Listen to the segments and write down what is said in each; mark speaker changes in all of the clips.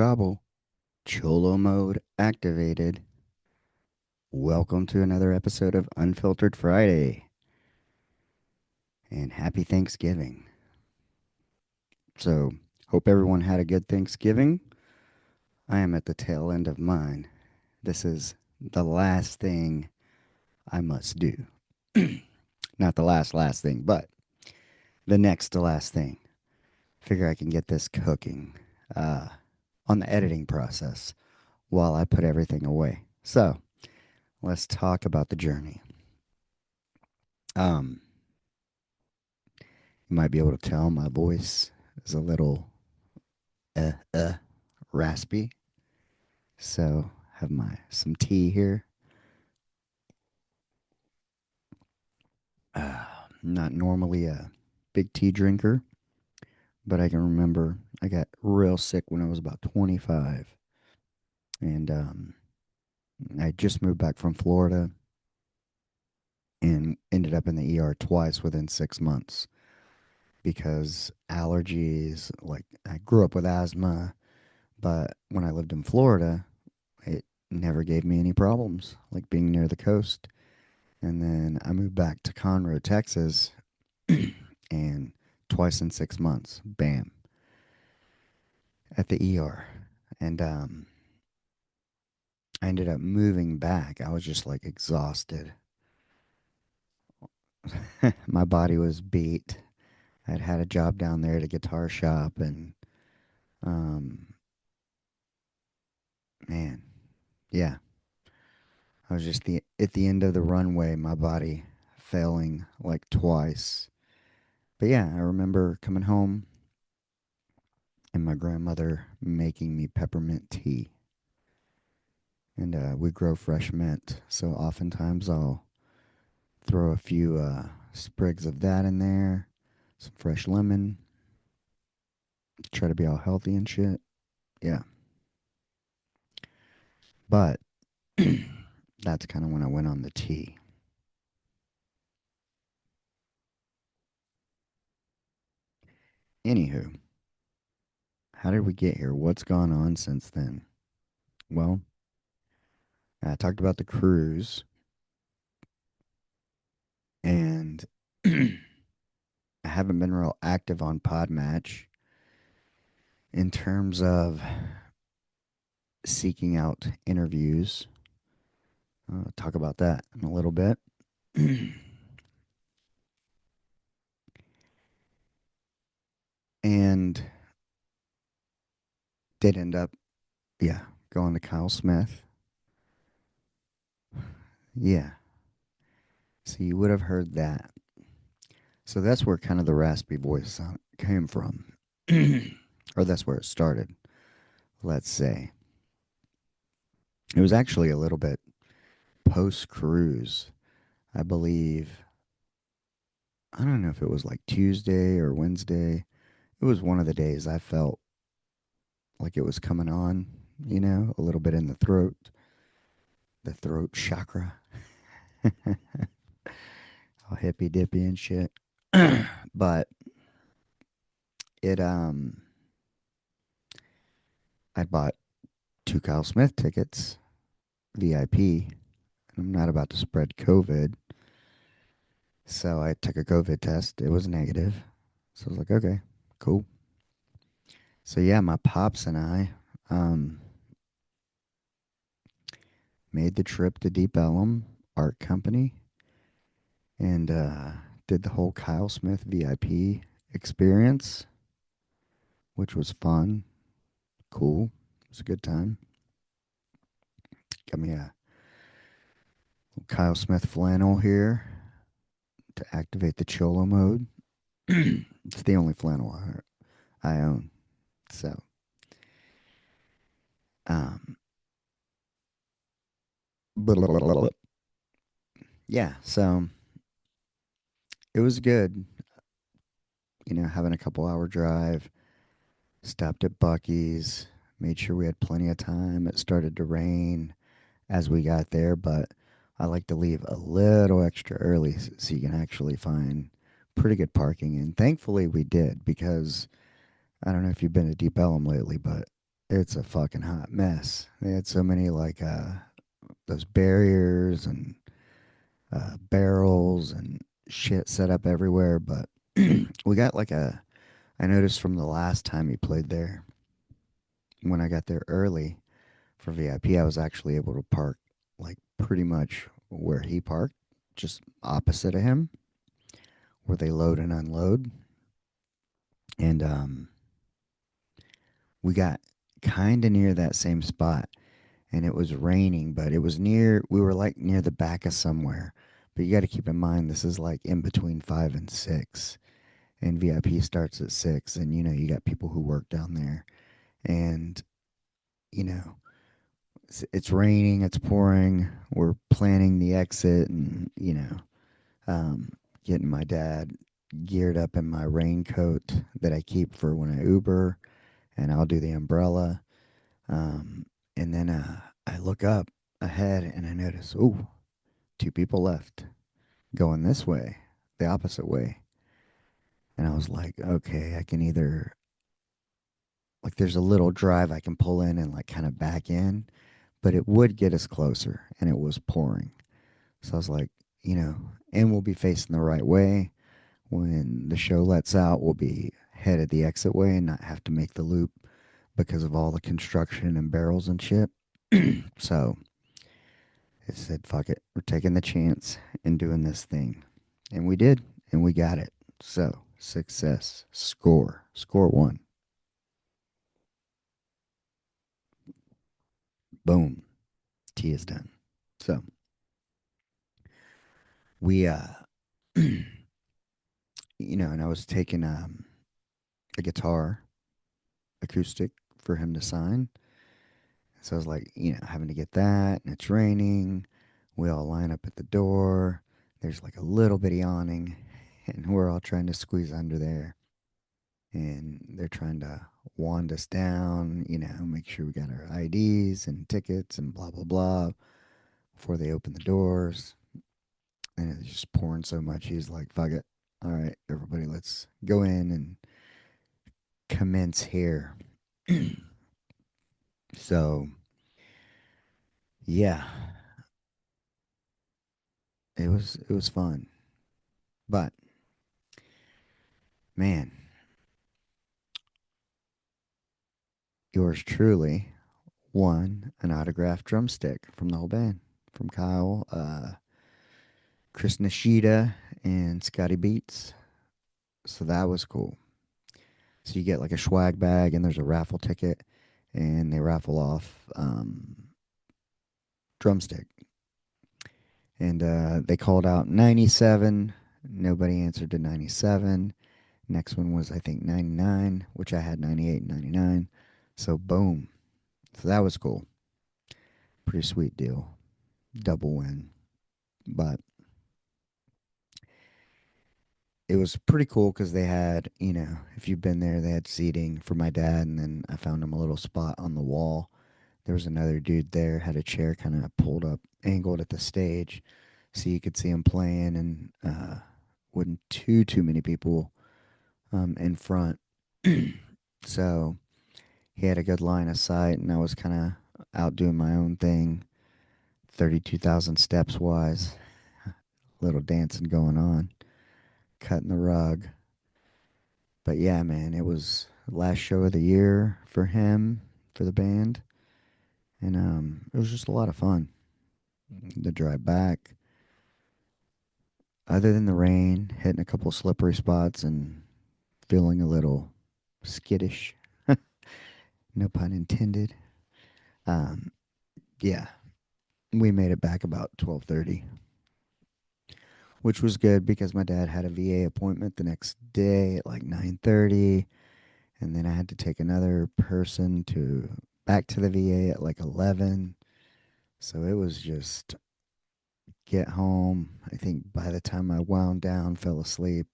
Speaker 1: gobble. Cholo mode activated. Welcome to another episode of Unfiltered Friday. And happy Thanksgiving. So, hope everyone had a good Thanksgiving. I am at the tail end of mine. This is the last thing I must do. Not the last thing, but the next to last thing. Figure I can get this cooking uh, on the editing process while I put everything away. So, let's talk about the journey. Um, You might be able to tell my voice is a little uh uh raspy. So have my some tea here. Uh, Not normally a big tea drinker, but I can remember I got real sick when I was about 25, and I just moved back from Florida and ended up in the ER twice within 6 months because allergies. Like I grew up with asthma, but when I lived in Florida, it never gave me any problems, like being near the coast. And then I moved back to Conroe, Texas, and twice in 6 months, bam, at the ER. And I ended up moving back. I was just like exhausted. My body was beat. I'd had a job down there at a guitar shop, and um, man, yeah, I was just at the end of the runway. My body failing like twice. But yeah, I remember coming home and my grandmother making me peppermint tea. And we grow fresh mint, so oftentimes I'll throw a few sprigs of that in there, some fresh lemon, try to be all healthy and shit. Yeah, but that's kind of when I went on the tea. Anywho, how did we get here? What's gone on since then? Well, I talked about the cruise, and I haven't been real active on Podmatch in terms of seeking out interviews. Talk about that in a little bit. And did end up, yeah, going to Kyle Smith. Yeah. So you would have heard that. So that's where kind of the raspy voice came from. Or that's where it started, let's say. It was actually a little bit post cruise. I believe, I don't know if it was like Tuesday or Wednesday. It was one of the days I felt like it was coming on, a little bit in the throat chakra, all hippy dippy and shit. But it I bought two Kyle Smith tickets, VIP, and I'm not about to spread COVID. So I took a COVID test. It was negative. So I was like, okay, cool. So yeah, my pops and I um made the trip to Deep Ellum Art Company and did the whole Kyle Smith VIP experience, which was fun, cool. It was a good time. Got me a Kyle Smith flannel here to activate the Cholo mode. It's the only flannel I own. So, um, yeah, so it was good, having a couple hour drive, stopped at Bucky's, made sure we had plenty of time. It started to rain as we got there, but I like to leave a little extra early so you can actually find pretty good parking. And thankfully we did because I don't know if you've been to Deep Ellum lately, but it's a fucking hot mess. They had so many like those barriers and barrels and shit set up everywhere. But we got like a. I noticed from the last time he played there, when I got there early for VIP, I was actually able to park like pretty much where he parked, just opposite of him, where they load and unload. And we got kind of near that same spot, and it was raining, but it was near. We were like near the back of somewhere. But you got to keep in mind this is like in between 5 and 6, and VIP starts at 6, and you got people who work down there, and you know it's raining, it's pouring. We're planning the exit, and um, getting my dad geared up in my raincoat that I keep for when I Uber, and I'll do the umbrella. And then I look up ahead and I notice, oh, two people left going this way, the opposite way. And I was like, okay, I can either, like, there's a little drive I can pull in and, like, kind of back in, but it would get us closer, and it was pouring. So I was like, and we'll be facing the right way. When the show lets out, we'll be headed the exit way and not have to make the loop because of all the construction and barrels and shit. So I said, fuck it. We're taking the chance and doing this thing. And we did, and we got it. So, success. Score. Score one. Boom. T is done. So, we, and I was taking a guitar acoustic for him to sign. So I was like, having to get that, and it's raining. We all line up at the door. There's like a little bitty awning, and we're all trying to squeeze under there. And they're trying to wand us down, make sure we got our IDs and tickets and blah, blah, blah before they open the doors. And it's just pouring so much. He's like, fuck it. All right, everybody, let's go in and commence here. So, yeah, it was fun. But man, yours truly won an autographed drumstick from the whole band, from Kyle, Chris Nishida, and Scotty Beats. So that was cool. So you get like a swag bag, and there's a raffle ticket, and they raffle off drumstick. And they called out 97. Nobody answered to 97. Next one was, I think, 99, which I had 98 and 99. So boom. So that was cool. Pretty sweet deal. Double win. But it was pretty cool because they had, if you've been there, they had seating for my dad, and then I found him a little spot on the wall. There was another dude there, had a chair kind of pulled up, angled at the stage, so you could see him playing, and wasn't too many people in front. So he had a good line of sight, and I was kind of out doing my own thing, 32,000 steps wise, little dancing going on, cutting the rug. But yeah, man, it was last show of the year for him, for the band, and it was just a lot of fun. The drive back, other than the rain, hitting a couple slippery spots and feeling a little skittish, no pun intended. Um, yeah, we made it back about 12:30, which was good because my dad had a VA appointment the next day at like 9:30, and then I had to take another person to back to the VA at like 11. So it was just get home. I think by the time I wound down, fell asleep,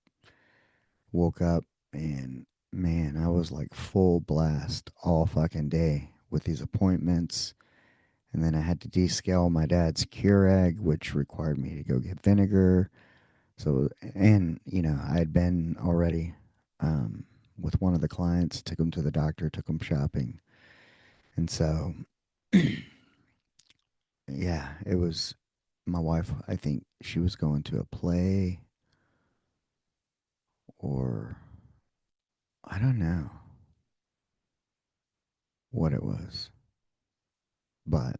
Speaker 1: woke up, and man, I was like full blast all fucking day with these appointments. And then I had to descale my dad's Keurig, which required me to go get vinegar. So, and, I had been already with one of the clients, took him to the doctor, took him shopping. And so, yeah, it was my wife. I think she was going to a play, or I don't know what it was. But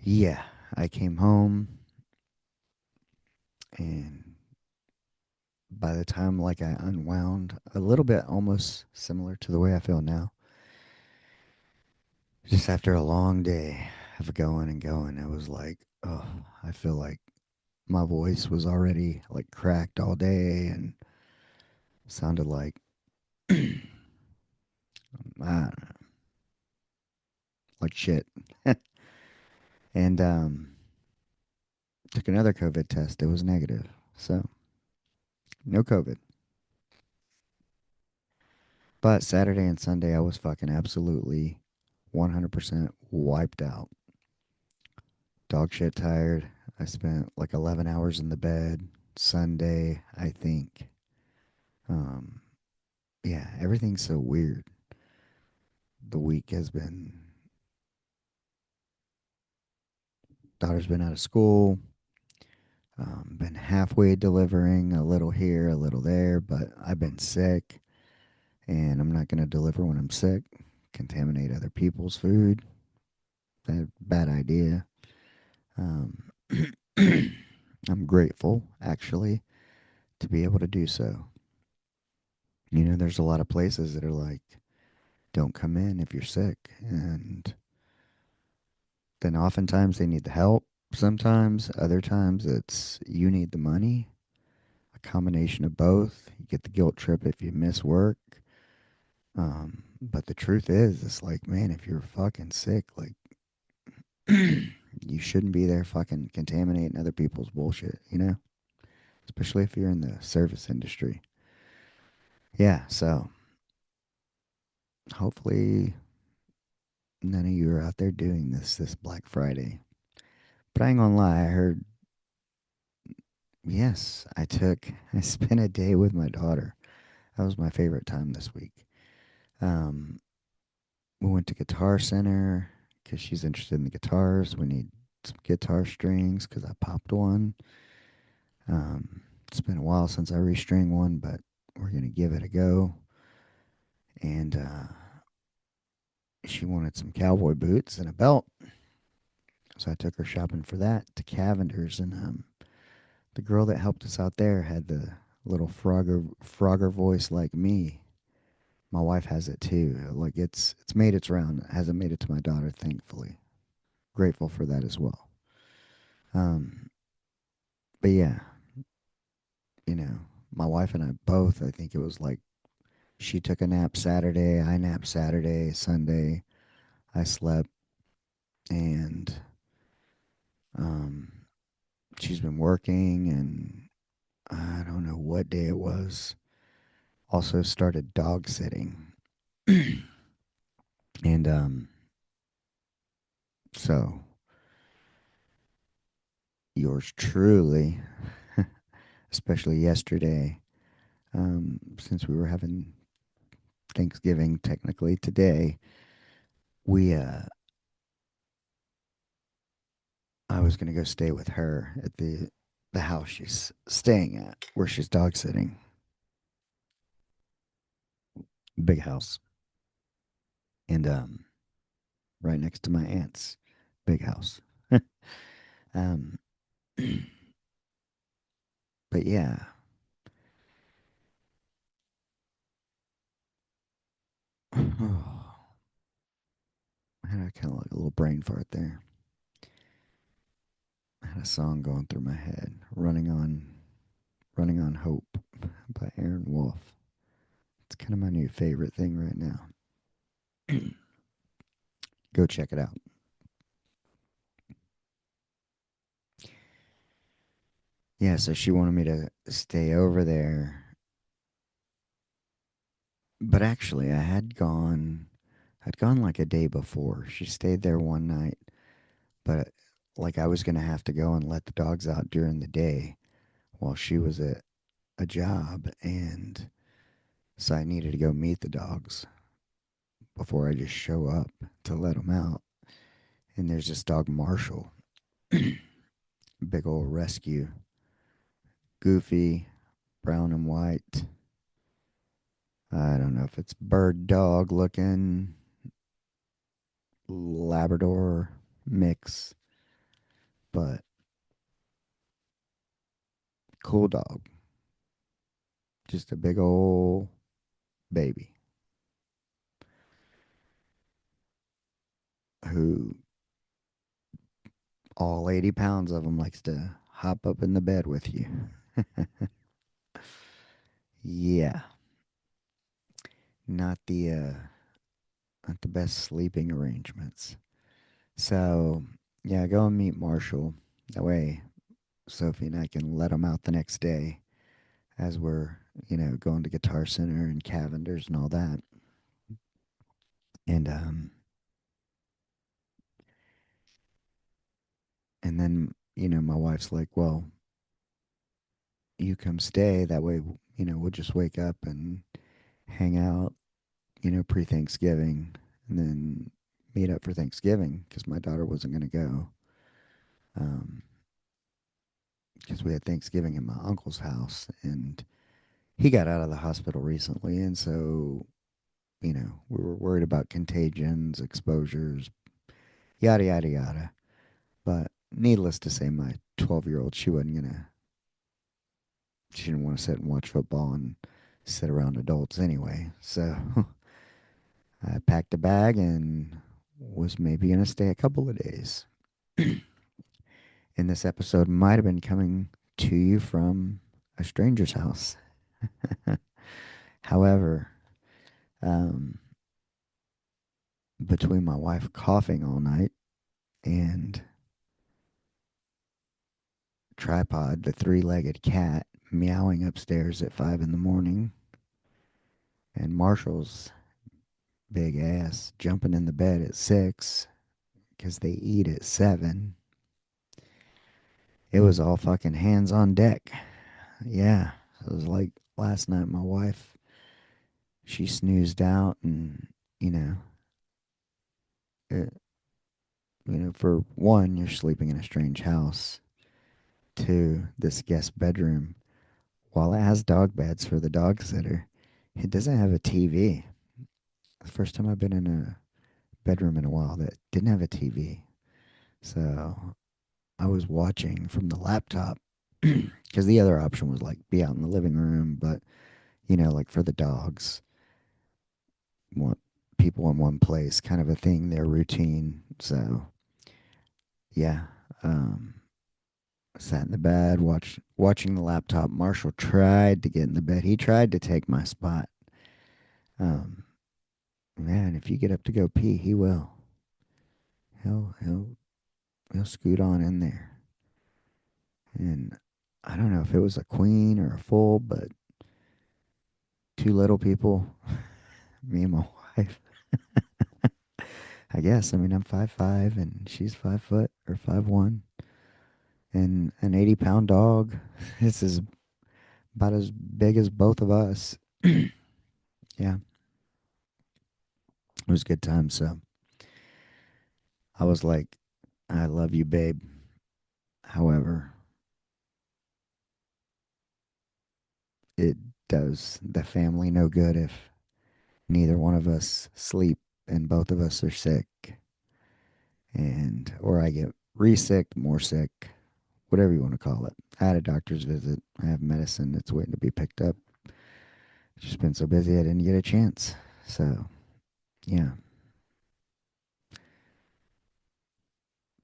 Speaker 1: yeah, I came home, and by the time like I unwound a little bit, almost similar to the way I feel now, just after a long day of going and going, it was like, oh, I feel like my voice was already like cracked all day and sounded like I don't know, like shit. And took another COVID test. It was negative. So no COVID. But Saturday and Sunday I was fucking absolutely 100% wiped out. Dog shit tired. I spent like 11 hours in the bed. Sunday, I think. Um, yeah, everything's so weird. The week has been, daughter's been out of school, been halfway delivering, a little here, a little there, but I've been sick, and I'm not going to deliver when I'm sick. Contaminate other people's food. That bad idea. Um, I'm grateful, actually, to be able to do so. You know, there's a lot of places that are like, don't come in if you're sick. And then oftentimes they need the help. Sometimes, other times it's you need the money. A combination of both. You get the guilt trip if you miss work. But the truth is, it's like, man, if you're fucking sick, like, you shouldn't be there fucking contaminating other people's bullshit, you know? Especially if you're in the service industry. Yeah, so hopefully none of you are out there doing this Black Friday. But I ain't gonna lie, I heard, yes, I spent a day with my daughter. That was my favorite time this week. Um, we went to Guitar Center because she's interested in the guitars. We need some guitar strings because I popped one. It's been a while since I restring one, but we're gonna give it a go. And she wanted some cowboy boots and a belt, so I took her shopping for that to Cavender's, and the girl that helped us out there had the little Frogger voice like me. My wife has it too. Like it's made its round. It hasn't made it to my daughter, thankfully. Grateful for that as well. Um, but yeah, you know, my wife and I both. I think it was like she took a nap Saturday. I napped Saturday. Sunday, I slept, and um, she's been working, and I don't know what day it was. Also started dog sitting, and so yours truly, especially yesterday, since we were having Thanksgiving technically today, we I was gonna go stay with her at the house she's staying at, where she's dog sitting. Big house, and right next to my aunt's big house. um, but yeah, I had kind of like a little brain fart there. I had a song going through my head, Running on Hope by Aaron Wolf. It's kind of my new favorite thing right now. Go check it out. Yeah, so she wanted me to stay over there, but actually I'd gone like a day before. She stayed there one night, but like I was gonna have to go and let the dogs out during the day while she was at a job, and so I needed to go meet the dogs. before I just show up to let them out. And there's this dog, Marshall, big old rescue, goofy, brown and white. I don't know if it's bird dog looking, Labrador mix, but cool dog. Just a big old baby who all 80 pounds of him likes to hop up in the bed with you. Yeah, not the not the best sleeping arrangements. So, yeah, go and meet Marshall. That way Sophie and I can let him out the next day as we're, going to Guitar Center and Cavender's and all that. And then, my wife's like, "Well, you come stay. That way, we'll just wake up and hang out, pre-Thanksgiving, and then meet up for Thanksgiving because my daughter wasn't going to go um, because we had Thanksgiving in my uncle's house, and he got out of the hospital recently, and so we were worried about contagions, exposures, yada yada yada. But needless to say, my 12-year-old, she didn't want to sit and watch football and sit around adults anyway. So I packed a bag and was maybe gonna stay a couple of days. And this episode might have been coming to you from a stranger's house. However, um, between my wife coughing all night and Tripod, the three-legged cat, meowing upstairs at 5 in the morning, and Marshall's big ass jumping in the bed at 6 because they eat at 7. It was all fucking hands on deck. Yeah, it was like last night. My wife, she snoozed out, and you know, it, for one, you're sleeping in a strange house. Two, this guest bedroom, while it has dog beds for the dog sitter, it doesn't have a TV. The first time I've been in a bedroom in a while that didn't have a TV. So I was watching from the laptop because the other option was like be out in the living room, but like for the dogs, want people in one place, kind of a thing, their routine. So yeah, um, sat in the bed, watching the laptop. Marshall tried to get in the bed. He tried to take my spot. Um, Man, if you get up to go pee, he will. He'll scoot on in there. And I don't know if it was a queen or a full, but two little people, me and my wife. I guess. I mean, I'm 5'5" and she's 5 foot or 5'1", and an 80-pound dog. This is about as big as both of us. Yeah, it was a good time. So I was like, I love you, babe. However, it does the family no good if neither one of us sleep and both of us are sick, and or I get re-sick, more sick, whatever you want to call it. I had a doctor's visit. I have medicine that's waiting to be picked up. Just been so busy I didn't get a chance. So yeah,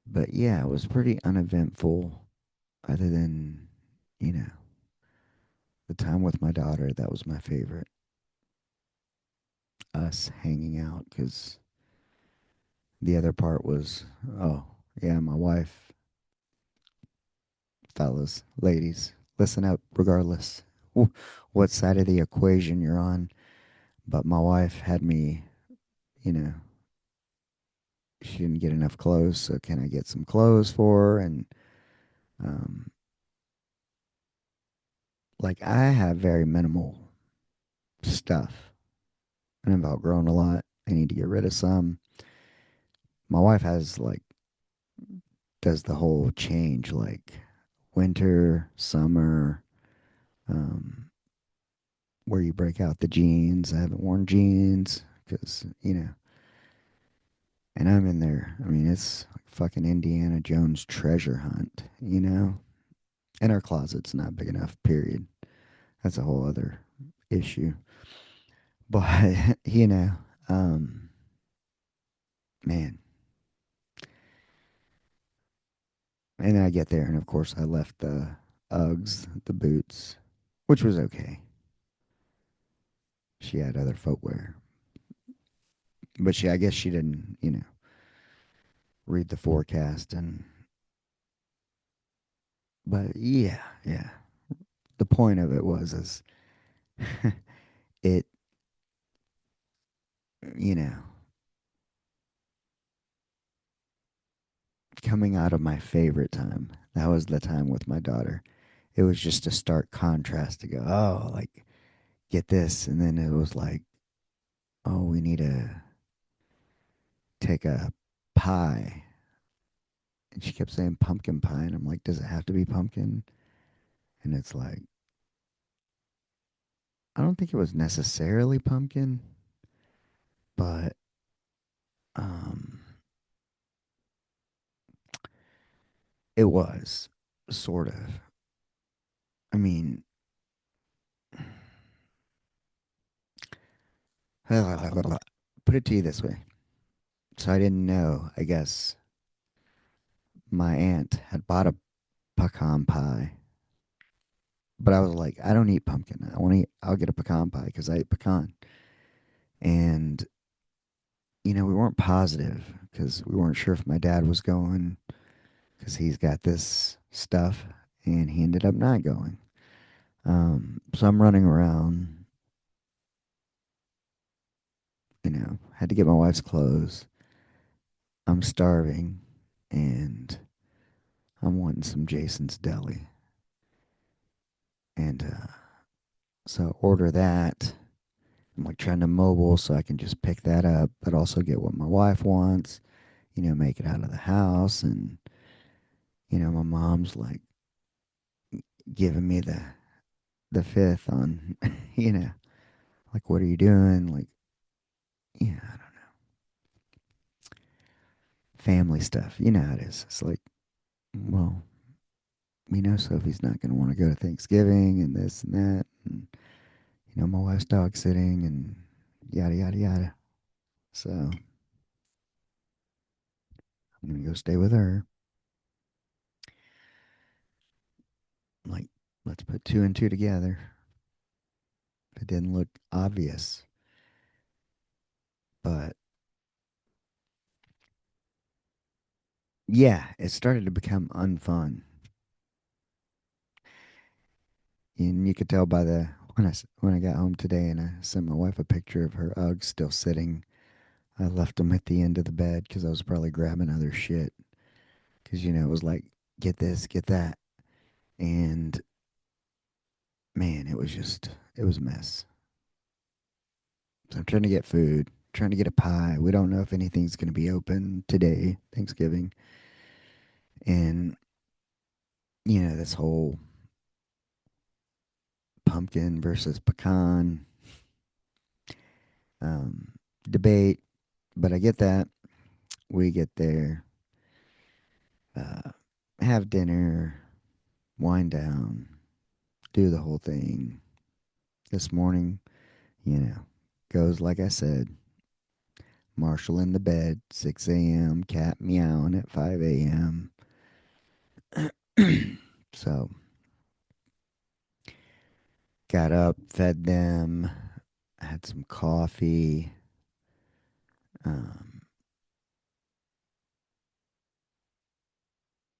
Speaker 1: but yeah, it was pretty uneventful. Other than you know the time with my daughter, that was my favorite. Us hanging out because the other part was, oh yeah, my wife, fellas, ladies, listen up regardless what side of the equation you're on. But my wife had me, you know, she didn't get enough clothes, so can I get some clothes for her? And um, like I have very minimal stuff, and I've outgrown a lot. I need to get rid of some. My wife has like does the whole change like winter, summer, um, where you break out the jeans. I haven't worn jeans because and I'm in there. I mean, it's like fucking Indiana Jones treasure hunt. And our closet's not big enough. Period. That's a whole other issue. But um, man, and then I get there, and of course I left the Uggs, the boots, which was okay. She had other footwear, but I guess she didn't, read the forecast, but yeah, yeah. The point of it is it, you know, coming out of my favorite time. That was the time with my daughter. It was just a stark contrast to go, oh, like get this, and then it was like, oh, we need to take a pie. And she kept saying pumpkin pie. And I'm like, does it have to be pumpkin? And it's like, I don't think it was necessarily pumpkin, but um, it was sort of. I mean, put it to you this way. So I didn't know, I guess my aunt had bought a pecan pie, but I was like, I don't eat pumpkin. I'll get a pecan pie because I eat pecan. And we weren't positive because we weren't sure if my dad was going because he's got this stuff, and he ended up not going. So I'm running around, had to get my wife's clothes. I'm starving, and I'm wanting some Jason's Deli. And so order that. I'm like trying to mobile so I can just pick that up, but also get what my wife wants, make it out of the house. And, my mom's like giving me the fifth on, like, what are you doing? Like, I don't know. Family stuff. You know how it is. It's like, well, we know Sophie's not going to want to go to Thanksgiving and this and that. And, my wife's dog sitting and yada, yada, yada. So I'm going to go stay with her. Like, let's put two and two together. It didn't look obvious, but yeah, it started to become unfun. And you could tell by when I got home today and I sent my wife a picture of her Uggs still sitting. I left them at the end of the bed because I was probably grabbing other shit. Because, it was like, get this, get that. And man, it was a mess. So I'm trying to get food, trying to get a pie. We don't know if anything's going to be open today, Thanksgiving. And, this whole pumpkin versus pecan um, debate. But I get that. We get there, uh, have dinner, wind down, do the whole thing. This morning, you know, goes like I said. Marshall in the bed, 6 a.m., cat meowing at 5 a.m. So, got up, fed them, had some coffee. Um,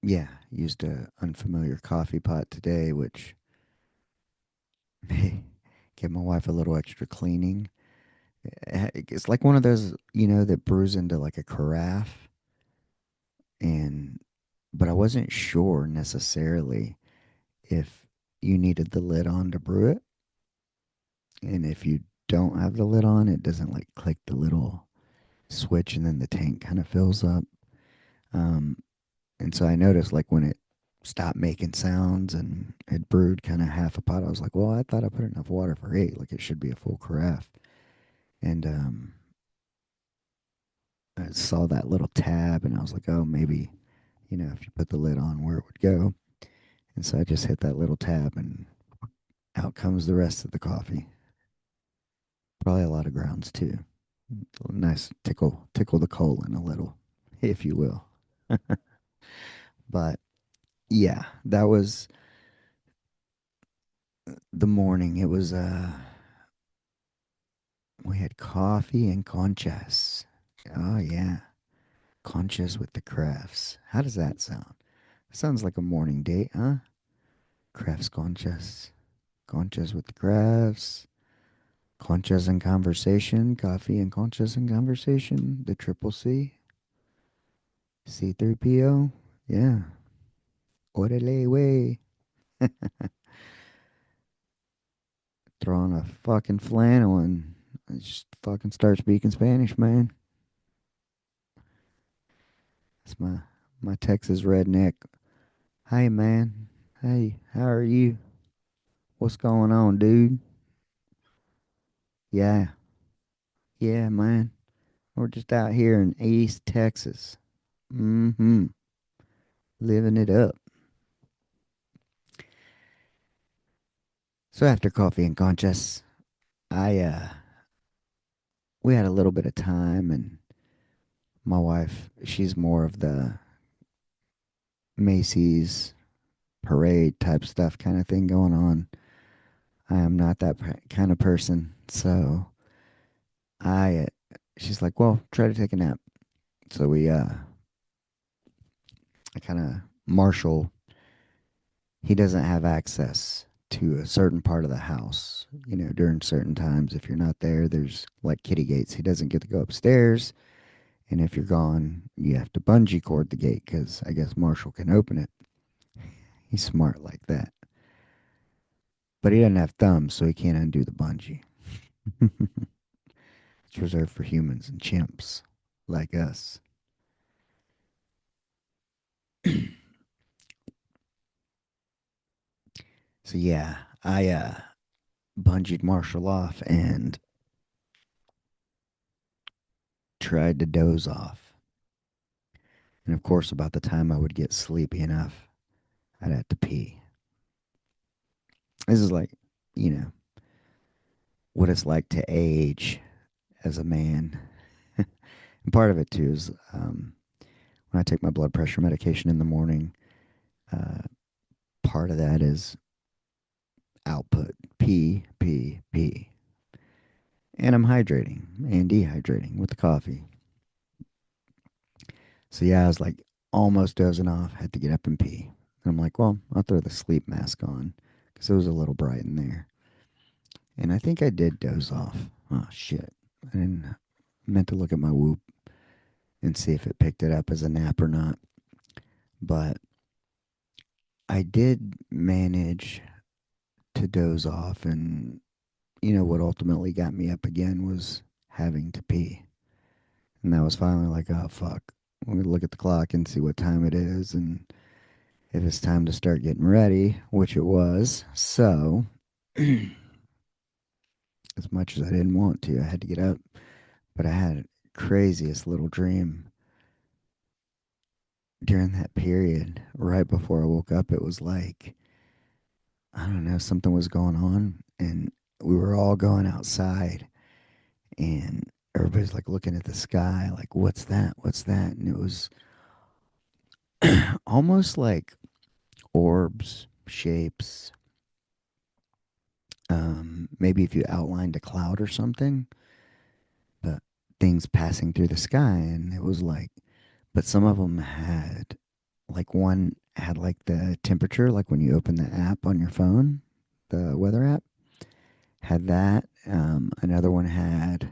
Speaker 1: yeah, used a unfamiliar coffee pot today, which may give my wife a little extra cleaning. It's like one of those, that brews into like a carafe. And, but I wasn't sure necessarily if you needed the lid on to brew it. And if you don't have the lid on, it doesn't like click the little. switch and then the tank kind of fills up. Um, and so I noticed like when it stopped making sounds and had brewed kind of half a pot, I was like, well, I thought I put enough water for eight. Like it should be a full carafe. And I saw that little tab and I was like, oh, maybe, if you put the lid on where it would go. And so I just hit that little tab and out comes the rest of the coffee. Probably a lot of grounds too. Nice tickle the colon a little, if you will. But yeah, that was the morning. It was we had coffee and conchas. Oh yeah, conchas with the crafts. How does that sound? Sounds like a morning date, huh? Crafts conchas. Conchas with the crafts. Conchas and conversation. Coffee and conchas and conversation. The triple C. C3PO. Yeah. Orale way. Throw on a fucking flannel and just fucking start speaking Spanish, man. That's my Texas redneck. Hey, man. Hey, how are you? What's going on, dude? Yeah, yeah, man. We're just out here in East Texas. Mm-hmm. Living it up. So after coffee and conchas, I we had a little bit of time and my wife, she's more of the Macy's parade type stuff kind of thing going on. I am not that kind of person. So I she's like, "Well, try to take a nap." So I kind of Marshall, he doesn't have access to a certain part of the house, during certain times. If you're not there, there's like kitty gates. He doesn't get to go upstairs. And if you're gone, you have to bungee cord the gate because I guess Marshall can open it. He's smart like that. But he doesn't have thumbs, so he can't undo the bungee. It's reserved for humans and chimps like us. So yeah, I bungeed Marshall off and tried to doze off. And of course, about the time I would get sleepy enough, I'd have to pee. This is like, you know, what it's like to age as a man. And part of it too is when I take my blood pressure medication in the morning, uh, part of that is output pee, pee, pee. And I'm hydrating and dehydrating with the coffee. So yeah, I was like almost dozing off, had to get up and pee. And I'm like, well, I'll throw the sleep mask on because it was a little bright in there. And I think I did doze off. Oh, shit. I didn't meant to look at my whoop and see if it picked it up as a nap or not. But I did manage to doze off. And, what ultimately got me up again was having to pee. And that was finally like, oh, fuck. I'm going to look at the clock and see what time it is. And if it's time to start getting ready, which it was. So, as much as I didn't want to, I had to get up. But I had craziest little dream during that period. Right before I woke up, it was like, I don't know, something was going on. And we were all going outside. And everybody's like looking at the sky, like, what's that? What's that? And it was almost like orbs, shapes. Maybe if you outlined a cloud or something, but things passing through the sky. And it was like, but some of them had, like, one had like the temperature, like when you open the app on your phone, the weather app had that. Another one had,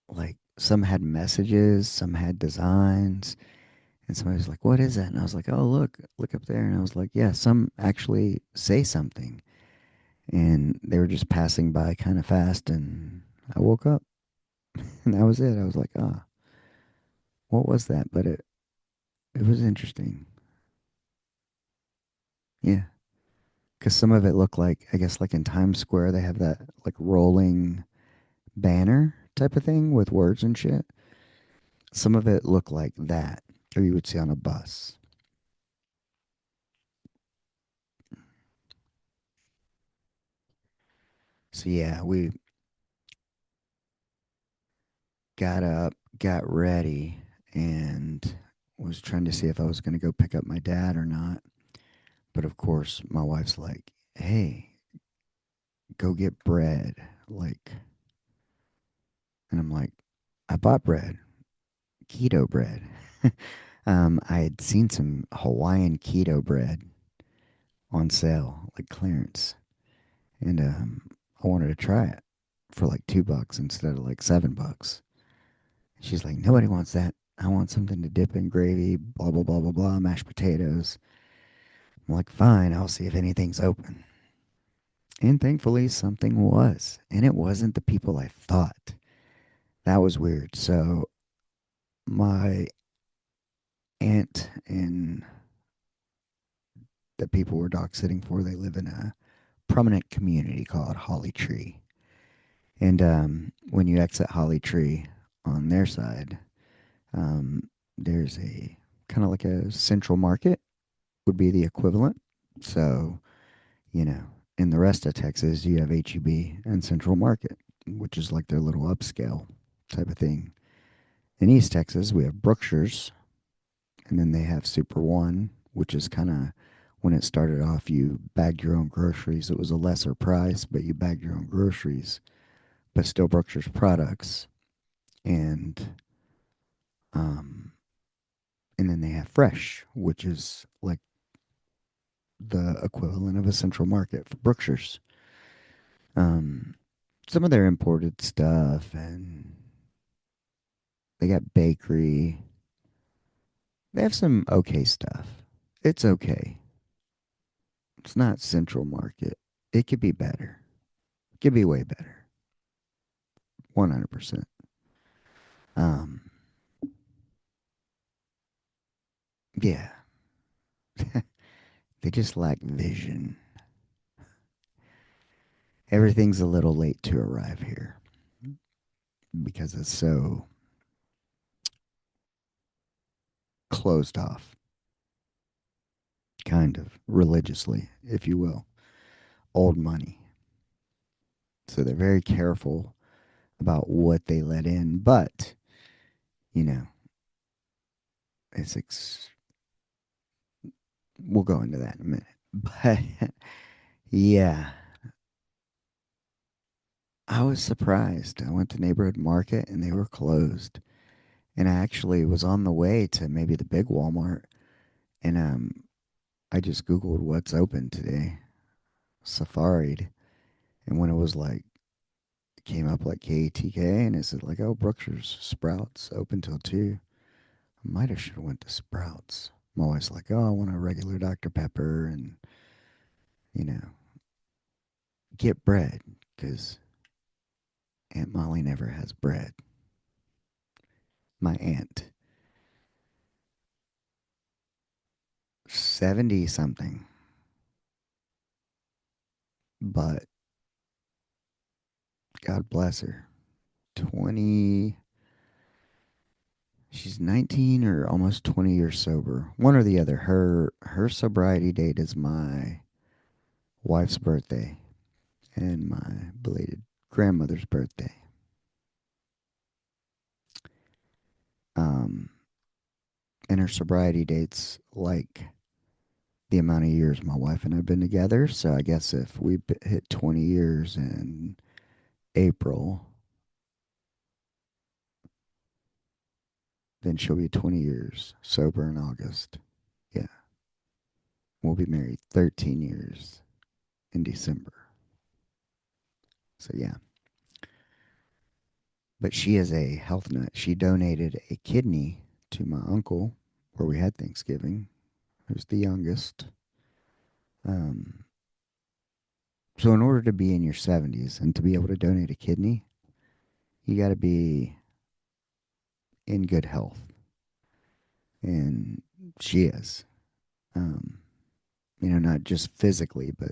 Speaker 1: like, some had messages, some had designs. And somebody was like, what is that? And I was like, oh, look up there. And I was like, yeah, some actually say something. And they were just passing by kind of fast. And I woke up. And that was it. I was like, ah, what was that? But it was interesting. Yeah. Because some of it looked like, I guess, like in Times Square, they have that like rolling banner type of thing with words and shit. Some of it looked like that, or you would see on a bus. So yeah, we got up, got ready, and was trying to see if I was going to go pick up my dad or not. But of course, my wife's like, hey, go get bread. Like, and I'm like, I bought bread, keto bread. I had seen some Hawaiian keto bread on sale, like clearance, and I wanted to try it for like $2 instead of like $7. She's like, nobody wants that. I want something to dip in gravy, blah, blah, blah, blah, blah, mashed potatoes. I'm like, fine, I'll see if anything's open. And thankfully, something was. And it wasn't the people I thought. That was weird. So, my aunt and the people we're dog sitting for, they live in a prominent community called Holly Tree. And when you exit Holly Tree on their side, there's a kind of like a central market, would be the equivalent. So, you know, in the rest of Texas, you have HEB and Central Market, which is like their little upscale type of thing. In East Texas, we have Brookshire's, and then they have Super One, which is kind of when it started off, you bagged your own groceries. It was a lesser price, but you bagged your own groceries, but still Brookshire's products. And um, and then they have Fresh, which is like the equivalent of a Central Market for Brookshire's. Um, some of their imported stuff, and they got bakery. They have some okay stuff. It's okay. It's not Central Market. It could be better. It could be way better. 100%. Um, yeah. They just lack vision. Everything's a little late to arrive here because it's so closed off, kind of religiously, if you will. Old money. So they're very careful about what they let in, but, you know, it's we'll go into that in a minute. But yeah, I was surprised. I went to neighborhood market and they were closed. And I actually was on the way to maybe the big Walmart, and I just Googled what's open today. Safari'd, and when it was like it came up like KTK, and it said like, oh, Brookshire's Sprouts open till 2. I might have should have went to Sprouts. I'm always like, oh, I want a regular Dr. Pepper, and you know, get bread because Aunt Molly never has bread. My aunt, 70 something, but God bless her. 20, she's 19 or almost 20 years sober. One or the other. Her sobriety date is my wife's birthday and my belated grandmother's birthday. Um, and her sobriety date's like the amount of years my wife and I've been together. So I guess if we hit 20 years in April, then she'll be 20 years sober in August. Yeah. We'll be married 13 years in December. So yeah. But she is a health nut. She donated a kidney to my uncle where we had Thanksgiving, who's the youngest. Um, so in order to be in your 70s and to be able to donate a kidney, you got to be in good health, and she is. Um, not just physically, but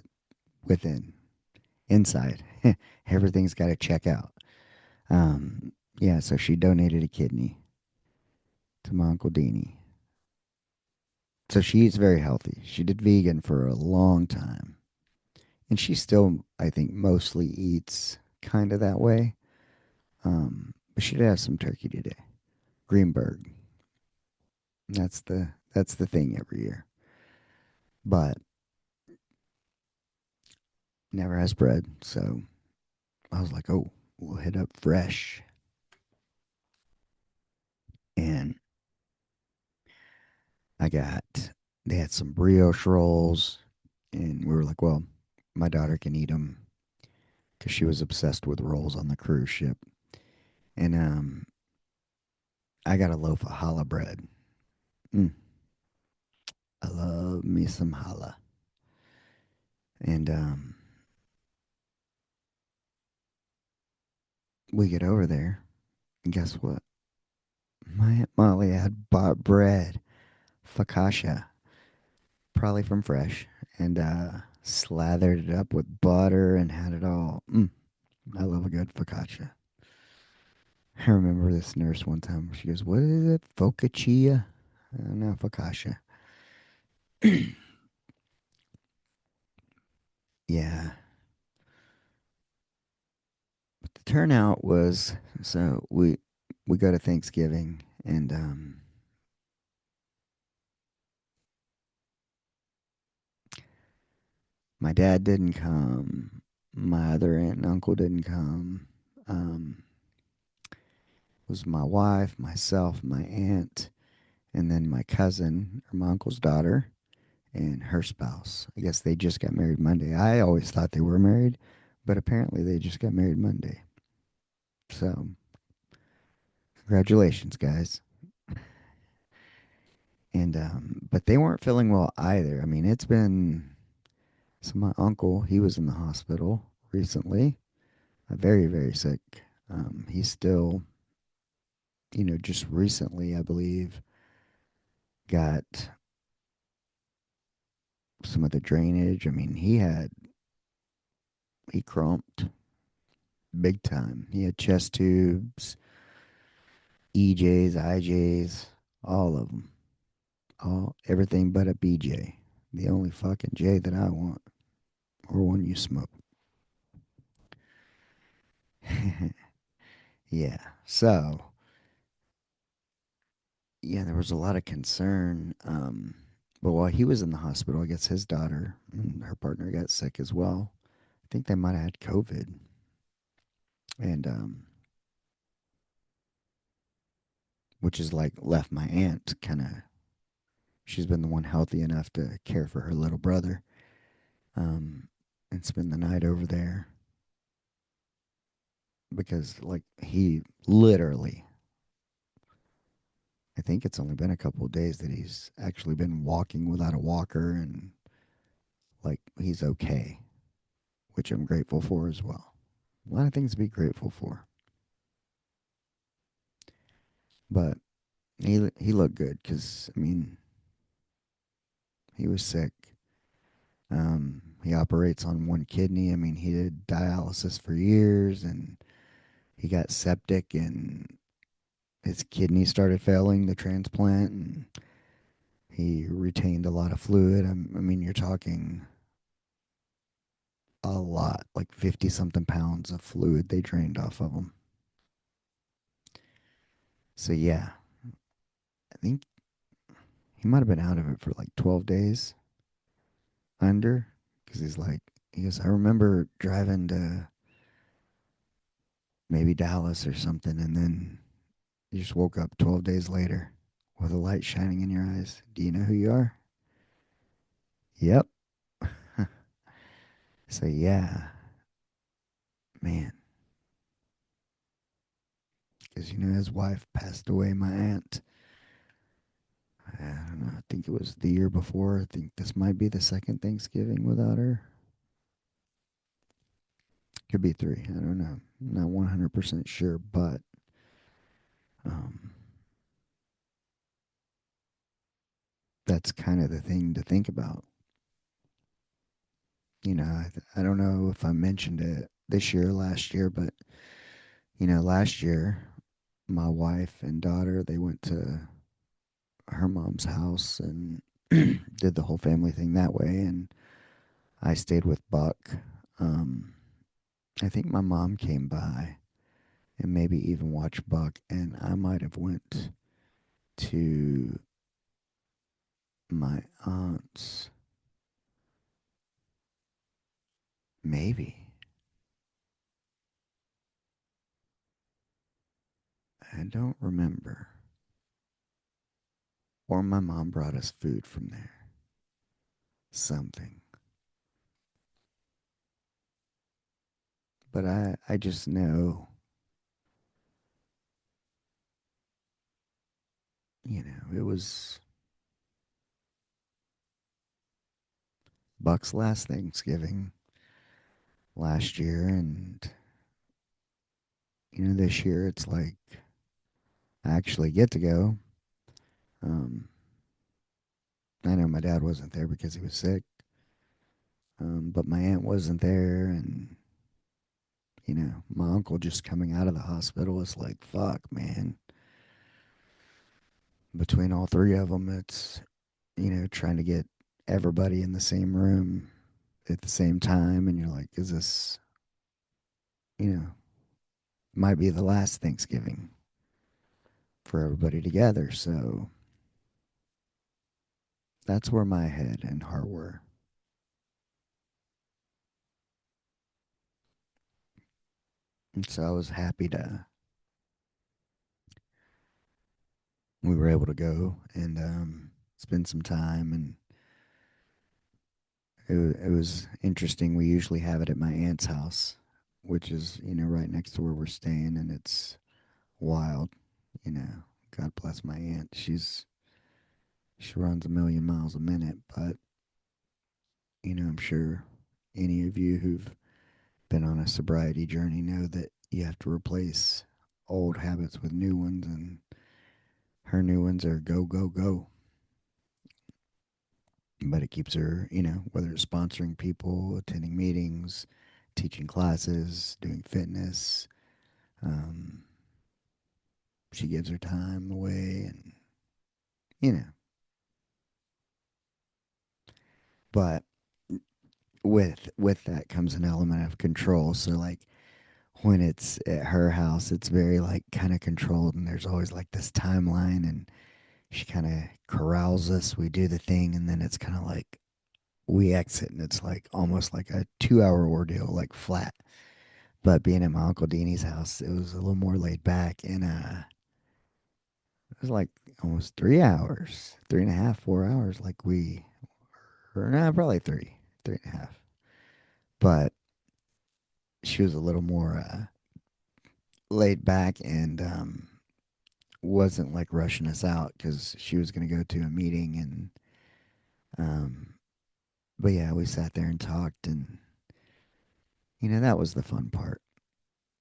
Speaker 1: within, inside. Everything's got to check out. Yeah, so she donated a kidney to my Uncle Deanie. So she eats very healthy. She did vegan for a long time. And she still, I think, mostly eats kind of that way. But she did have some turkey today. Greenberg. That's the thing every year. But never has bread. So I was like, oh, we'll hit up fresh. And I got, they had some brioche rolls. And we were like, well, my daughter can eat them because she was obsessed with rolls on the cruise ship. And I got a loaf of challah bread. Mm, I love me some challah. And we get over there, and guess what? My Aunt Molly had bought bread, focaccia, probably from Fresh, and slathered it up with butter and had it all. I love a good focaccia. I remember this nurse one time. She goes, "What is it? Focaccia?" No, focaccia. Yeah, but the turnout was so we go to Thanksgiving, and my dad didn't come. My other aunt and uncle didn't come. Um, it was my wife, myself, my aunt, and then my cousin, or my uncle's daughter, and her spouse. I guess they just got married Monday. I always thought they were married, but apparently they just got married Monday. So, congratulations, guys. And but they weren't feeling well either. I mean, it's been so my uncle, he was in the hospital recently, very, very sick. He's still, just recently, I believe, got some of the drainage. I mean, he crumped big time. He had chest tubes, EJs, IJs, all of them. Everything but a BJ. The only fucking J that I want, or one you smoke. Yeah. So, yeah, there was a lot of concern. But while he was in the hospital, I guess his daughter and her partner got sick as well. I think they might have had COVID. And which is like left my aunt kind of, she's been the one healthy enough to care for her little brother, um and spend the night over there because like he literally, I think it's only been a couple of days that he's actually been walking without a walker, and like he's okay, which I'm grateful for as well. A lot of things to be grateful for. But he looked good because I mean he was sick. He operates on one kidney. I mean, he did dialysis for years, and he got septic, and his kidney started failing the transplant, and he retained a lot of fluid. I mean, you're talking a lot, like 50 something pounds of fluid they drained off of him. So, yeah, I think he might have been out of it for like 12 days under, because he goes, I remember driving to maybe Dallas or something, and then you just woke up 12 days later with a light shining in your eyes. Do you know who you are? Yep. So, yeah, man, because, his wife passed away, my aunt. I don't know. I think it was the year before. I think this might be the second Thanksgiving without her. Could be three. I don't know. Not 100% sure, but um, that's kind of the thing to think about. I don't know if I mentioned it this year or last year, but, last year, my wife and daughter, they went to her mom's house and did the whole family thing that way. And I stayed with Buck. Um, I think my mom came by and maybe even watched Buck, and I might have went to my aunt's. Maybe. I don't remember. Or my mom brought us food from there. Something. But I just know, it was Buck's last Thanksgiving last year. And, this year it's like I actually get to go. Um, I know my dad wasn't there because he was sick. But my aunt wasn't there. And, my uncle just coming out of the hospital was like, fuck, man. Between all three of them, it's, trying to get everybody in the same room at the same time. And you're like, is this, you know, might be the last Thanksgiving for everybody together. So that's where my head and heart were. And so I was happy we were able to go and spend some time. And it was interesting. We usually have it at my aunt's house, which is, right next to where we're staying. And it's wild, you know. God bless my aunt. She runs a million miles a minute, but I'm sure any of you who've been on a sobriety journey know that you have to replace old habits with new ones, and her new ones are go, go, go. But it keeps her, whether it's sponsoring people, attending meetings, teaching classes, doing fitness. Um, she gives her time away, and, you know, but with that comes an element of control. So, like, when it's at her house, it's very like kind of controlled, and there's always like this timeline, and she kind of corrals us. We do the thing, and then it's kind of like we exit, and it's like almost like a 2 hour ordeal, like flat. But being at my uncle Deanie's house, it was a little more laid back, and it was like almost 3 hours, 3.5, 4 hours. Like or nah, probably three and a half. But she was a little more laid back, and wasn't like rushing us out because she was going to go to a meeting. And but yeah, we sat there and talked, and that was the fun part.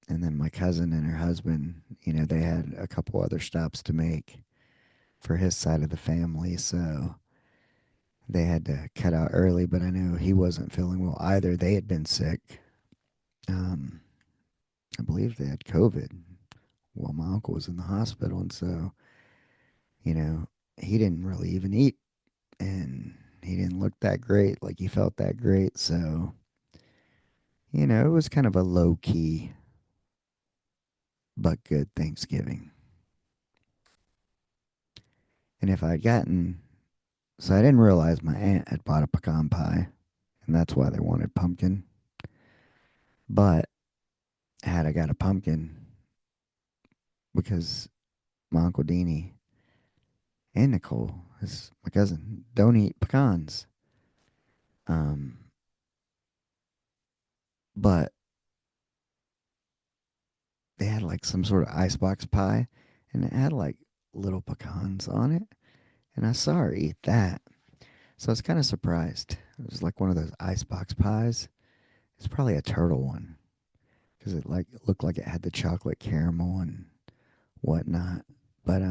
Speaker 1: And then my cousin and her husband, they had a couple other stops to make for his side of the family, so they had to cut out early. But I knew he wasn't feeling well either. They had been sick. um I believe they had COVID while my uncle was in the hospital. And so, you know he didn't really even eat, and he didn't look that great, like he felt that great. So, it was kind of a low key but good Thanksgiving. And if I'd gotten, so I didn't realize my aunt had bought a pecan pie, and that's why they wanted pumpkin. But had I got a pumpkin, because my Uncle Deanie and Nicole, is my cousin, don't eat pecans. Um, but they had like some sort of icebox pie, and it had like little pecans on it. And I saw her eat that. So I was kind of surprised. It was like one of those icebox pies. It's probably a turtle one. because it like it looked like it had the chocolate caramel and whatnot. But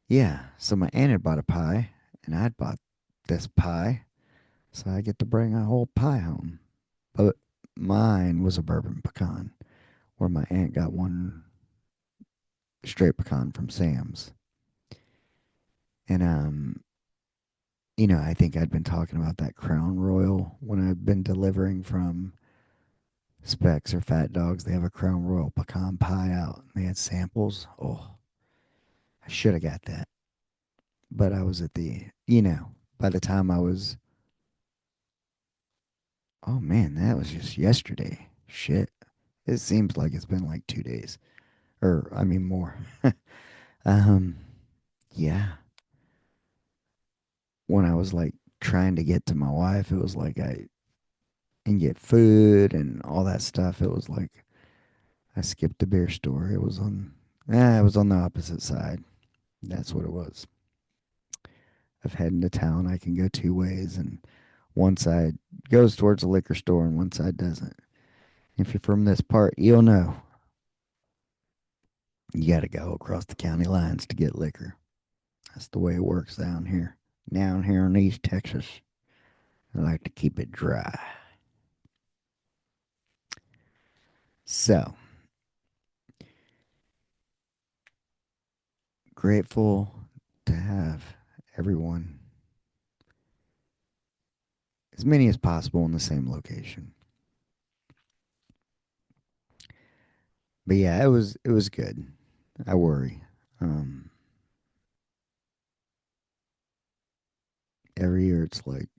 Speaker 1: yeah. So my aunt had bought a pie, and I'd bought this pie, so I get to bring a whole pie home. But mine was a bourbon pecan, where my aunt got one straight pecan from Sam's. And I think I'd been talking about that Crown Royal when I've been delivering from Specs or Fat Dogs. They have a Crown Royal pecan pie out. They had samples. Oh, I should have got that. But I was at by the time I was, oh man, that was just yesterday. Shit. It seems like it's been like 2 days. Or, I mean, more. um, yeah. When I was like trying to get to my wife, it was like and get food and all that stuff. It was like I skipped the beer store. It was on the opposite side. That's what it was. Of heading to town, I can go two ways, and one side goes towards the liquor store and one side doesn't. If you're from this part, you'll know you got to go across the county lines to get liquor. That's the way it works down here. Down here in East Texas, I like to keep it dry. So, grateful to have everyone, as many as possible, in the same location. But yeah, it was good. I worry. Um, every year it's like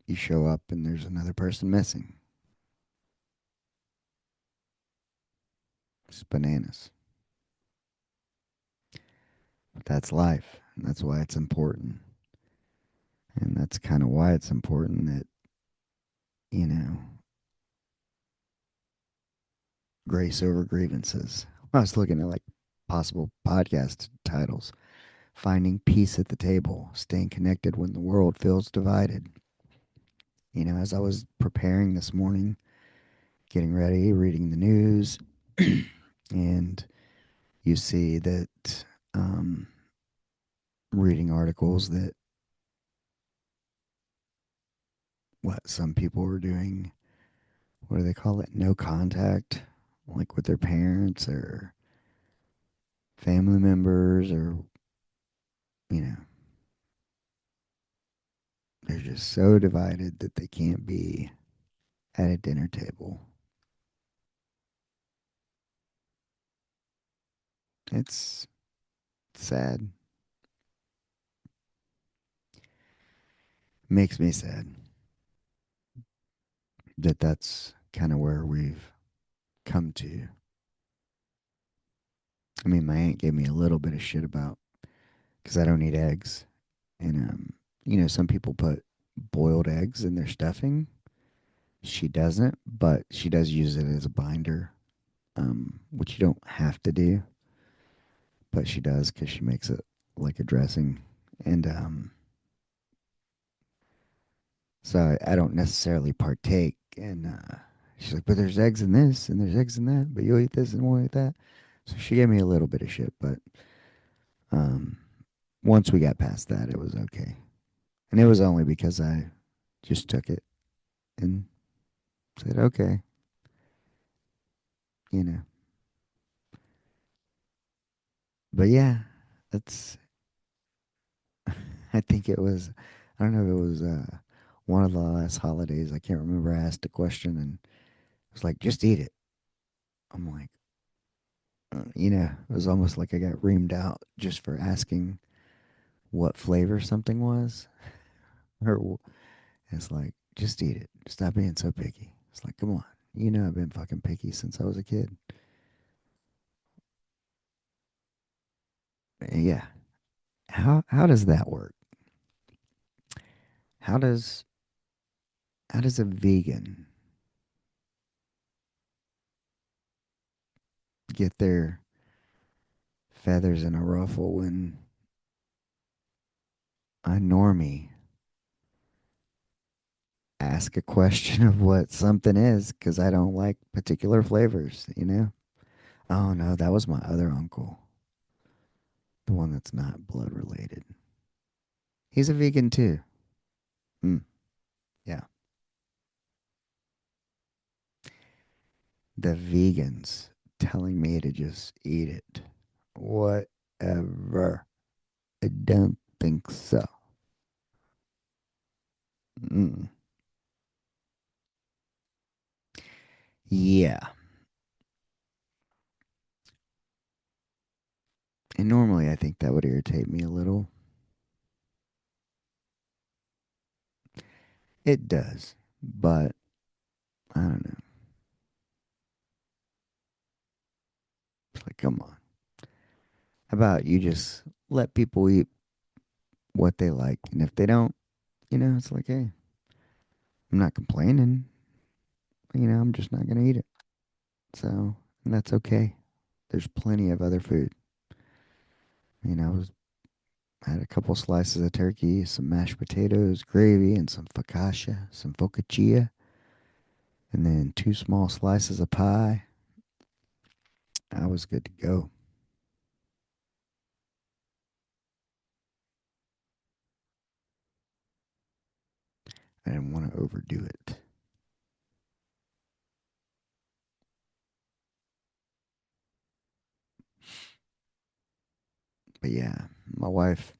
Speaker 1: you show up and there's another person missing. It's bananas. But that's life. And that's why it's important. And that's kind of why it's important that, you know, grace over grievances. I was looking at like possible podcast titles: Finding Peace at the Table, Staying Connected When the World Feels Divided. As I was preparing this morning, getting ready, reading the news, and you see that um, reading articles that what some people are doing, what do they call it? No contact, like with their parents or family members, or, you know, they're just so divided that they can't be at a dinner table. It's sad. Makes me sad that that's kind of where we've come to. I mean, my aunt gave me a little bit of shit about because I don't eat eggs. And, some people put boiled eggs in their stuffing. She doesn't, but she does use it as a binder, which you don't have to do, but she does because she makes it like a dressing. And so I don't necessarily partake. And she's like, but there's eggs in this and there's eggs in that, but you'll eat this and won't eat that. So she gave me a little bit of shit, but um, once we got past that, it was okay. And it was only because I just took it and said, okay, you know. But yeah, that's, I think it was, I don't know if it was one of the last holidays. I can't remember. I asked a question and it was like, just eat it. I'm like, it was almost like I got reamed out just for asking what flavor something was. Or it's like, just eat it. Stop being so picky. It's like, come on. I've been fucking picky since I was a kid. Yeah. How does that work? How does how does a vegan get their feathers in a ruffle when a normie ask a question of what something is because I don't like particular flavors. Oh no, that was my other uncle, the one that's not blood related. He's a vegan too. Mm, yeah. The vegans telling me to just eat it. Whatever. I don't think so. Mm. Yeah. And normally I think that would irritate me a little. It does. But I don't know. It's like, come on. How about you just let people eat what they like? And if they don't, it's like, hey, I'm not complaining. I'm just not going to eat it. So, and that's okay. There's plenty of other food. I had a couple slices of turkey, some mashed potatoes, gravy, and some focaccia, some focaccia, and then two small slices of pie. I was good to go. I didn't want to overdo it. But yeah, my wife,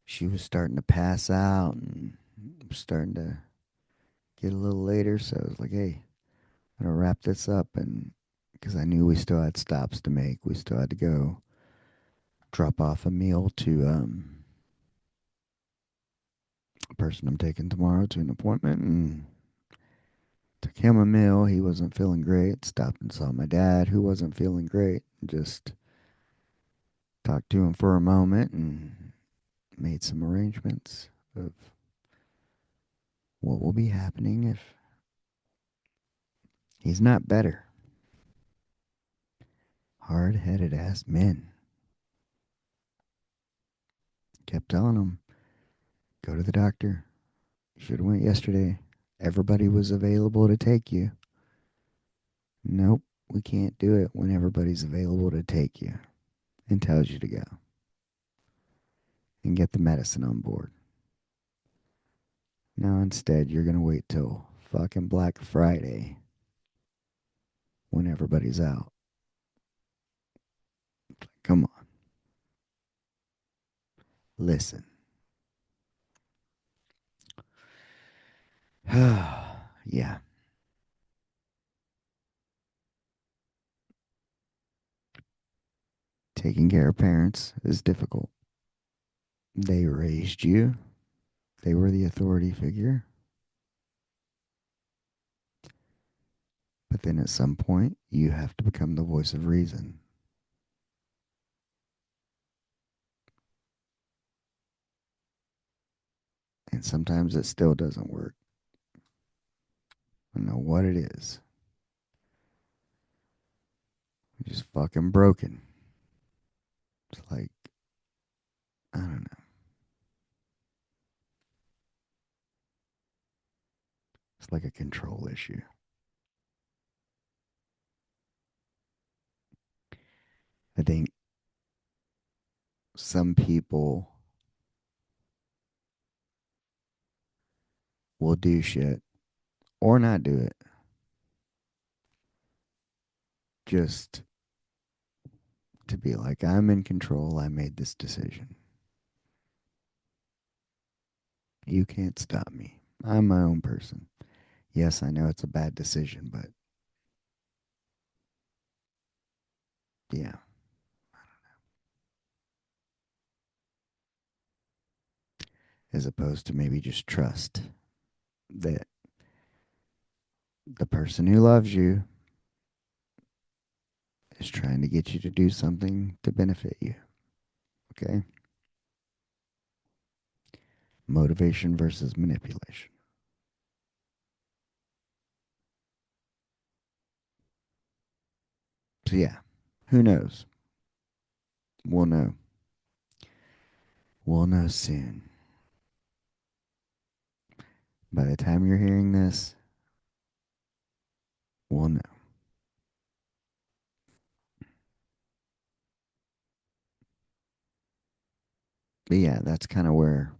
Speaker 1: she was starting to pass out and starting to get a little later. So I was like, hey, I'm going to wrap this up. And because I knew we still had stops to make, we still had to go drop off a meal to a person I'm taking tomorrow to an appointment. And took him a meal. He wasn't feeling great. Stopped and saw my dad, who wasn't feeling great. Just talked to him for a moment and made some arrangements of what will be happening if he's not better. Hard headed ass men. Kept telling him, go to the doctor. You should have went yesterday. Everybody was available to take you. Nope, we can't do it when everybody's available to take you and tells you to go and get the medicine on board. Now instead, you're going to wait till fucking Black Friday when everybody's out. Come on, listen. Yeah, taking care of parents is difficult. They raised you, they were the authority figure, but then at some point, you have to become the voice of reason. And sometimes it still doesn't work. I don't know what it is. You're just fucking broken. It's like, I don't know. It's like a control issue. I think some people will do shit or not do it just to be like, I'm in control. I made this decision. You can't stop me. I'm my own person. Yes, I know it's a bad decision, but yeah, as opposed to maybe just trust that the person who loves you is trying to get you to do something to benefit you. Okay? Motivation versus manipulation. So yeah, who knows? We'll know. We'll know soon. By the time you're hearing this, we'll know. But yeah, that's kind of where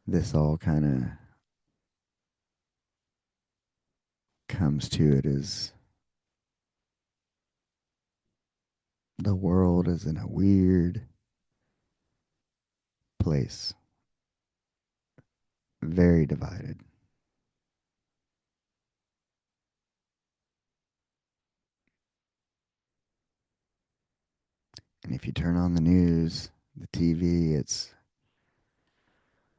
Speaker 1: this all kind of comes to it is the world is in a weird place, very divided. And if you turn on the news, the TV,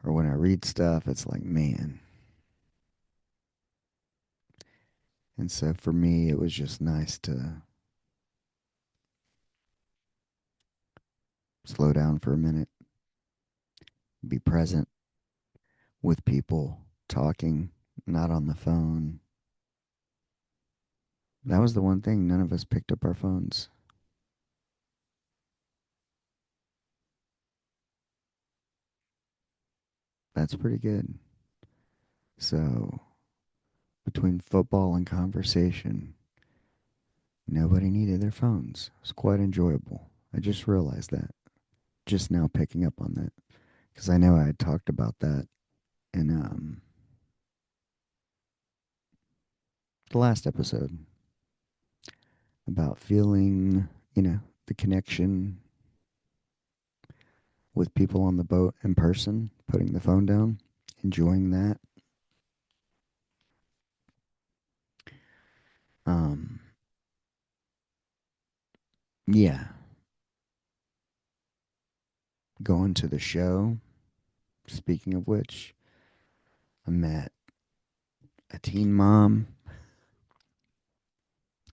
Speaker 1: or when I read stuff, it's like, man. And so for me, it was just nice to slow down for a minute, be present with people, talking, not on the phone. That was the one thing, none of us picked up our phones. That's pretty good. So, between football and conversation, nobody needed their phones. It was quite enjoyable. I just realized that. Just now picking up on that. Because I know I had talked about that in the last episode about feeling, the connection with people on the boat in person, putting the phone down, enjoying that. Um, yeah, going to the show. Speaking of which, I met a teen mom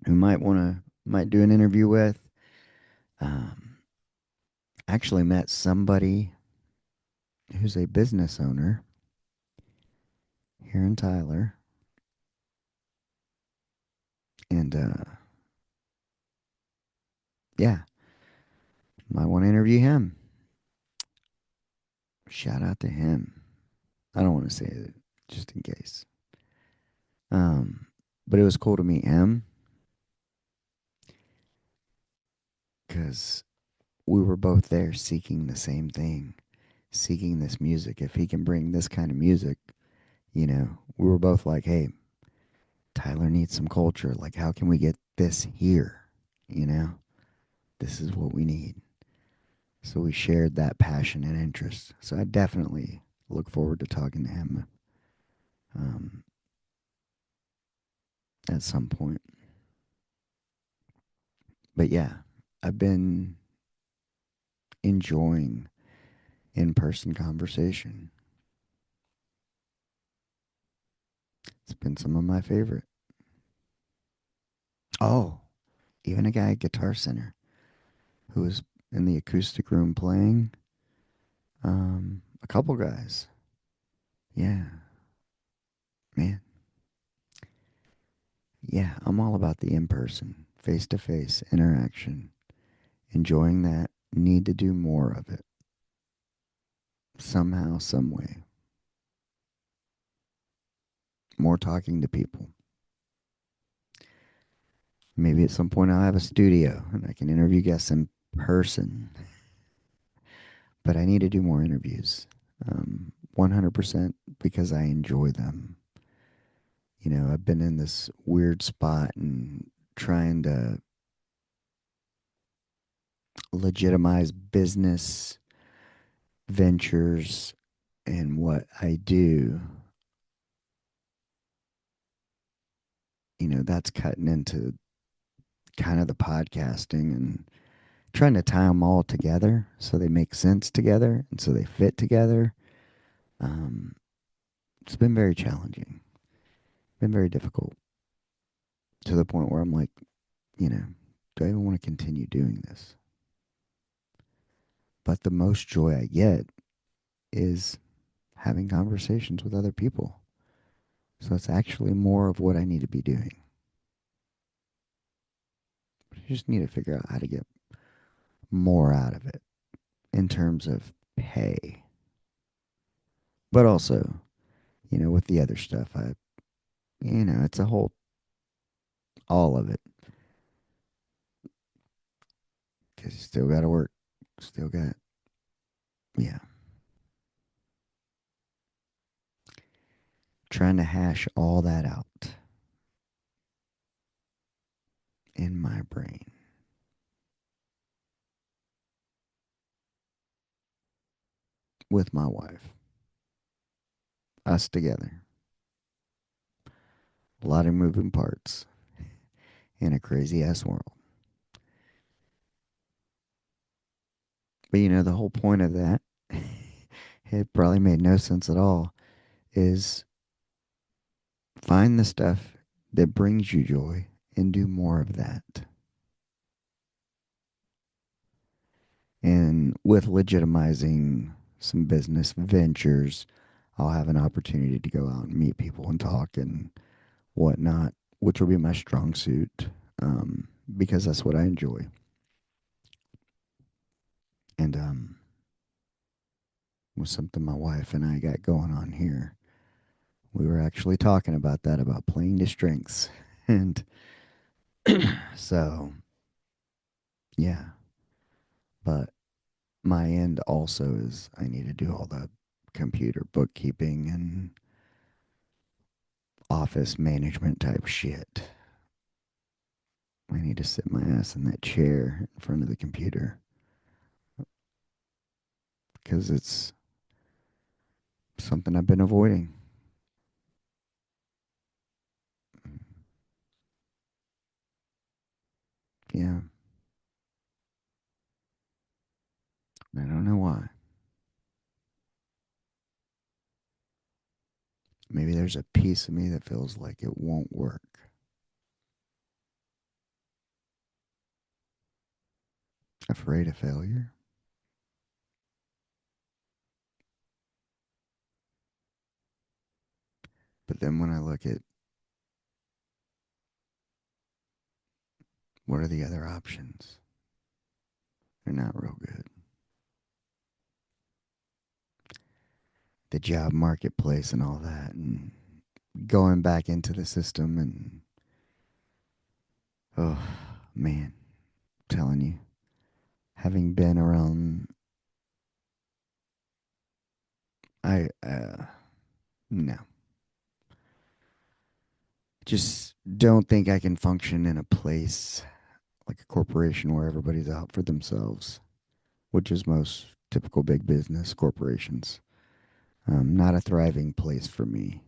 Speaker 1: who might do an interview with. Um, actually met somebody who's a business owner here in Tyler, and yeah, might want to interview him. Shout out to him. I don't want to say it just in case. Um, but it was cool to meet him because we were both there seeking the same thing, seeking this music. If he can bring this kind of music, we were both like, hey, Tyler needs some culture. Like, how can we get this here? You know, this is what we need. So we shared that passion and interest. So I definitely look forward to talking to him um, at some point. But yeah, I've been enjoying in person conversation. It's been some of my favorite. Oh, even a guy at Guitar Center who was in the acoustic room playing. A couple guys. Yeah, man. Yeah, I'm all about the in person, face to face interaction. Enjoying that. Need to do more of it somehow, some way. More talking to people. Maybe at some point I'll have a studio and I can interview guests in person. But I need to do more interviews. 100% because I enjoy them. I've been in this weird spot and trying to legitimize business ventures and what I do. That's cutting into kind of the podcasting and trying to tie them all together so they make sense together and so they fit together. Um, it's been very challenging, been very difficult to the point where I'm like, you know, do I even want to continue doing this? But the most joy I get is having conversations with other people. So it's actually more of what I need to be doing. But I just need to figure out how to get more out of it in terms of pay. But also, with the other stuff, it's a whole, all of it. Because you still got to work. Still got, yeah. Trying to hash all that out in my brain with my wife. Us together. A lot of moving parts in a crazy ass world. But the whole point of that, it probably made no sense at all, is find the stuff that brings you joy and do more of that. And with legitimizing some business ventures, I'll have an opportunity to go out and meet people and talk and whatnot, which will be my strong suit, because that's what I enjoy. And was something my wife and I got going on here. We were actually talking about that, about playing to strengths. And so, yeah. But my end also is I need to do all the computer bookkeeping and office management type shit. I need to sit my ass in that chair in front of the computer because it's something I've been avoiding. Yeah, I don't know why. Maybe there's a piece of me that feels like it won't work. Afraid of failure. But then when I look at what are the other options, they're not real good. The job marketplace and all that, and going back into the system, and oh man, I'm telling you, having been around, I no, just don't think I can function in a place like a corporation where everybody's out for themselves, which is most typical big business corporations. Not a thriving place for me.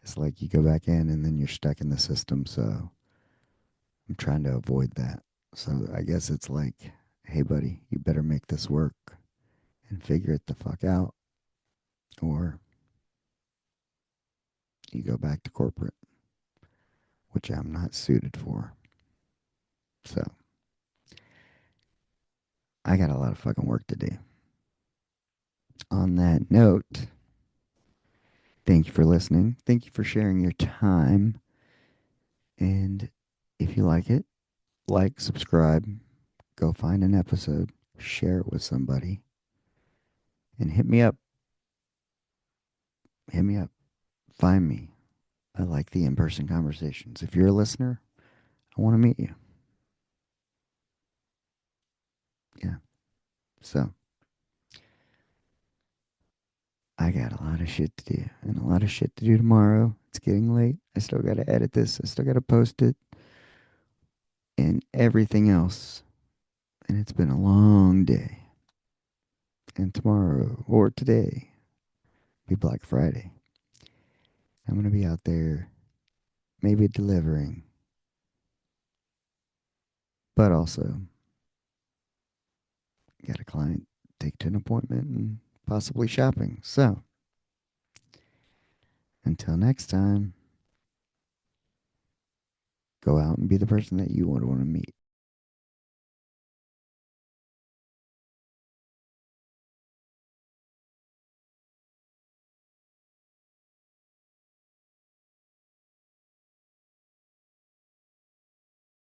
Speaker 1: It's like you go back in and then you're stuck in the system. So I'm trying to avoid that. So I guess it's like, hey, buddy, you better make this work and figure it the fuck out, or you go back to corporate, which I'm not suited for. So I got a lot of fucking work to do. On that note, thank you for listening. Thank you for sharing your time. And if you like, subscribe, go find an episode, share it with somebody, and hit me up. Hit me up. Find me. I like the in person conversations. If you're a listener, I want to meet you. Yeah. So I got a lot of shit to do and a lot of shit to do tomorrow. It's getting late. I still got to edit this. I still got to post it and everything else. And it's been a long day. And tomorrow or today be Black Friday. I'm going to be out there maybe delivering, but also got a client take to an appointment and possibly shopping. So until next time, go out and be the person that you would want to meet.